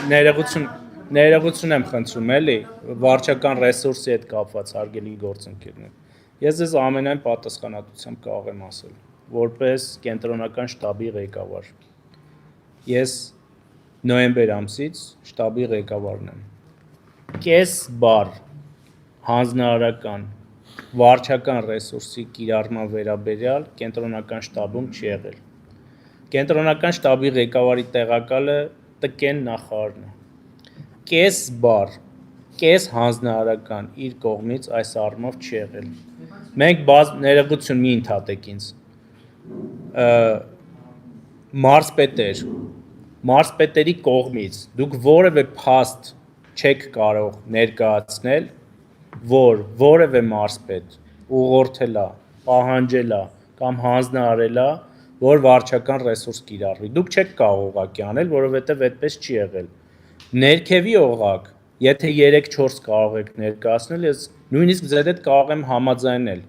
ներողություն եմ խնդրում էլի վարչական ռեսուրսի հետ կապված հարգելի գործընկերներ։ Ես ձեզ ամենայն պատասխանատվությամբ կարող եմ ասել, որպես կենտրոնական շտաբի ղեկավար։ Ես նոյեմբեր ամսից շտաբի ղեկավարն եմ։ Կես բառ հանձնարարական վարչական ռեսուրսի կիրառման վերաբերյալ կենտրոնական շտաբում չի եղել։ Կենտրոնական շտաբի ղեկավարի տեղակալը Տկեն նախարարն է։ Կես բառ, կես հանձնարարական իր կողմից այս առումով չի եղել։ Մենք ներողություն մի ընդհատեք ինձ։ Մարզպետերի կողմից դուք որևէ փաստ չեք կարող ներկայացնել, որ որևէ մարզպետ ուղղորդել է, պահանջել է կամ հանձնարարել է, որ վարչական ռեսուրս կիրառվի։ Դուք չեք կարող ուղղակի անել, որովհետև այդպես չի եղել։ Ներքևի օղակ, եթե 3-4 կարող եք ներկայացնել, ես նույնիսկ ձեր հետ կարող եմ համաձայնել,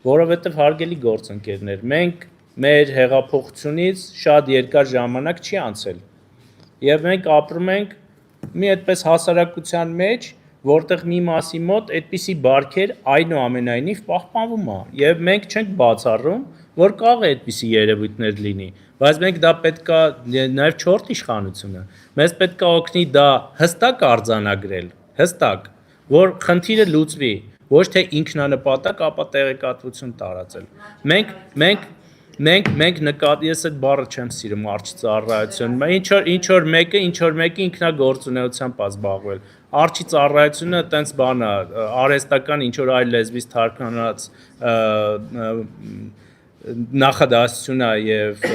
որովհետև հարգելի գործընկերներ, մենք մեր հեղափոխությունից շատ երկար ժամանակ չի անցել։ Եվ մենք ապրում ենք մի այդպես հասարակության մեջ, որտեղ մի մասի մոտ այդպիսի բարքեր այնուամենայնիվ պահպանվում է, եւ մենք չենք բացառում, որ կարող է այդպիսի երևույթներ լինի, բայց մենք դա պետքա նաեւ չորդ իշխանությունը, մեզ պետքա օգնի դա հստակ արձանագրել, հստակ, որ խնդիրը լուծվի, ոչ թե ինքնանպատակ, ապա տեղեկատվություն տարածել։ Մենք նկատի ես այդ բառը չեմ սիրում արչիծառայություն, ինչ որ մեկը ինքնագործունեությամբ է զբաղվել։ Արչիծառայությունը տենց բան է, արհեստական ինչ որ այլ լեզվից թարգմանած նախադասություն է եւ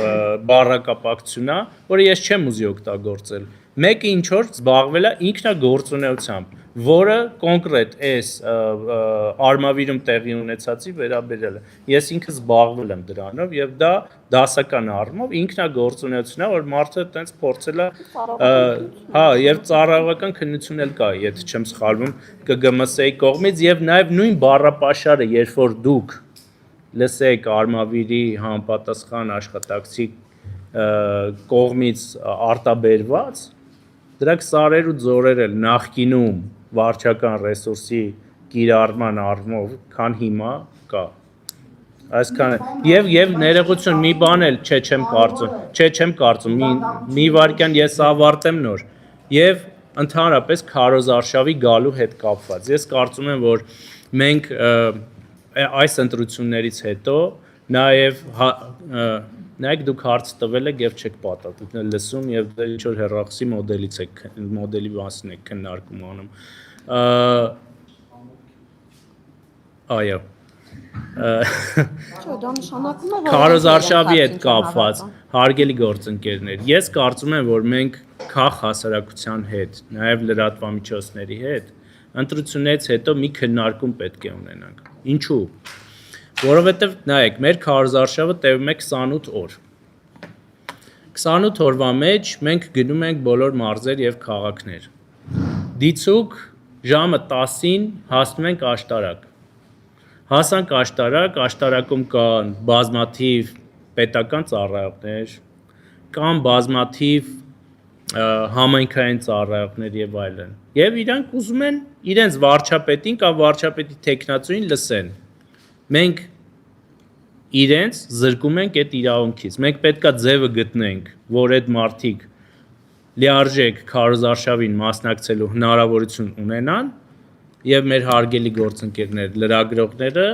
բառակապակցություն է, որը ես չեմ ուզի օգտագործել։ Մեկը ինչ որ զբաղվել է ինքնագործունեությամբ, որը կոնկրետ այս արմավիրում տեղի ունեցածի վերաբերյալ է։ Ես ինքս զբաղվել եմ դրանով եւ դա դասական առումով ինքնագործունեություն է, որ մարդը տենց փորձել է, հա, եւ ծառայողական քննություն էլ կա, եթե չեմ սխալվում, ԿԳՄՍ-ի կողմից եւ նաեւ նույն բառապաշարը, երբ որ դուք լսեք արմավիրի համապատասխան աշխատակցի կողմից արտաբերված, դրանք սարեր ու ձորեր էլ նախկինում վարչական ռեսուրսի կիրառման առումով, քան հիմա կա։ Այսքան է։ Եվ ներողություն, մի բան էլ չեմ կարծում, մի վարքյան ես ավարտեմ նոր։ Եվ ընդհանրապես քարոզարշավի գալու հետ կապված։ Ես կարծում եմ, որ մենք այս ընտրություններից հետո նաև նայեք դուք հարց տվել եք եւ չեք պատասխանել, լսում եւ ինչ որ հեռախոսի մոդելի մասին եք քննարկում անում։ Այո։ Դա նշանակում է, որ քարոզարշավի հետ կապված հարգելի գործընկերներ, ես կարծում եմ, որ մենք քաղ հասարակության հետ, նաև լրատվամիջոցների հետ ընտրություններից հետո մի քննարկում պետք է ունենանք։ Ինչու՞։ Որովհետև նայեք, մեր քարոզարշավը տևում է 28 օր։ 28 օրվա մեջ մենք գնում ենք բոլոր մարզեր եւ քաղաքներ։ Դիցուկ ժամը 10-ին հասնում ենք աշտարակ։ Հասանք աշտարակում կան բազմաթիվ պետական ծառայողներ, կան բազմաթիվ համայնքային ծառայողներ եւ այլն։ Եվ իրանք ուզում են իրենց վարչապետին կամ վարչապետի տեխնացուին լսեն։ Մենք իրենց զրկում ենք այդ իրավունքից։ Մենք պետքա ձևը գտնենք, որ այդ մարդիկ լիարժեք քարոզարշավին մասնակցելու հնարավորություն ունենան եւ մեր հարգելի գործընկերներ, լրագրողները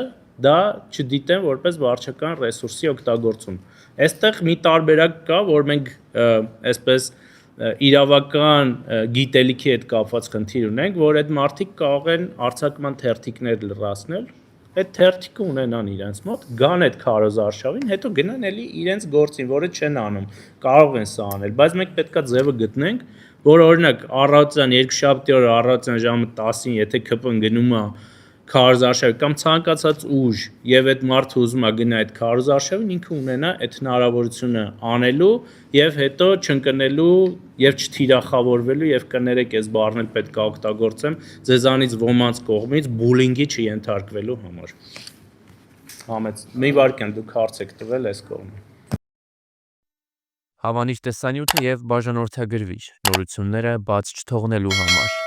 դա չդիտեն որպես վարչական ռեսուրսի օգտագործում։ Այստեղ մի տարբերակ կա, որ մենք այսպես իրավական գիտելիքի հետ կապված խնդիր ունենք, որ այդ մարդիկ կարող են արձակման թերթիկներ լրացնել, այդ թերթիկը ունենան իրենց մոտ, գան այդ քարոզարշավին, հետո գնան էլի իրենց գործին, որը չեն անում, կարող են սա անել, բայց մենք պետքա ձևը գտնենք, որ օրինակ առավոտյան երկշաբթի օրը առավոտյան ժամը 10-ին, եթե ԿՊ-ն գնում է քարոզարշավի կամ ցանկացած ուժ եւ այդ մարդը ուզում է գնա այդ քարոզարշավին, ինքը ունենա այդ հնարավորությունը անելու եւ հետո չընկնելու եւ չթիրախավորվելու եւ կներեք այս բառն էլ պետք է օգտագործեմ ձեզանից ոմանց կողմից բուլինգի չենթարկվելու համար։ Համեց մի վարքան դուք հարց եք տվել այս կողմը։ Հավանիր տեսանյութը և բաժանորդագրվիր նորությունները բաց չթողնելու համար։